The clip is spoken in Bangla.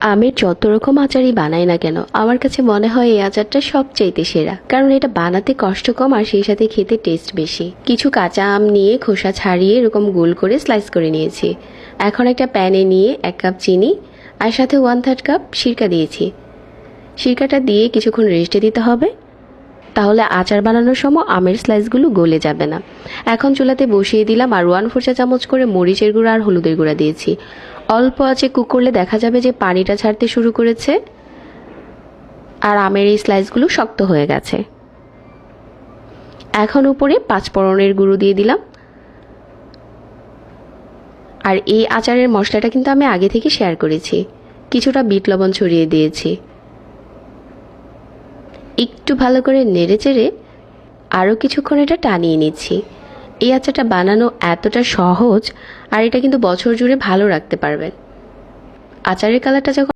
আমের যত রকম আচারই বানাই না কেন, আমার কাছে মনে হয় এই আচারটা সবচাইতে সেরা। কারণ এটা বানাতে কষ্ট কম আর সেই সাথে খেতে টেস্ট বেশি। কিছু কাঁচা আম নিয়ে খোসা ছাড়িয়ে এরকম গোল করে স্লাইস করে নিয়েছি। এখন একটা প্যানে নিয়ে 1 কাপ চিনি আর সাথে 1/3 কাপ সিরকা দিয়েছি। সিরকাটা দিয়ে কিছুক্ষণ রেস্টে দিতে হবে, তাহলে আচার বানানোর সময় আমের স্লাইসগুলো গলে যাবে না। এখন চুলাতে বসিয়ে দিলাম আর 1/4 চা চামচ করে মরিচের গুঁড়া আর হলুদের গুঁড়া দিয়েছি। অল্প আঁচে কুক করলে দেখা যাবে যে পানিটা ছাড়তে শুরু করেছে আর আমের এই স্লাইসগুলো শক্ত হয়ে গেছে। এখন উপরে 5 ফোড়নের গুঁড়ো দিয়ে দিলাম। আর এই আচারের মশলাটা কিন্তু আমি আগে থেকে শেয়ার করেছি। কিছুটা বিট লবণ ছড়িয়ে দিয়েছি। একটু ভালো করে নেড়েচেড়ে আরও কিছুক্ষণ এটা টানিয়ে নিচ্ছি। এই আচারটা বানানো এতটা সহজ আর এটা কিন্তু বছর জুড়ে ভালো রাখতে পারবেন। আচারের কালারটা যখন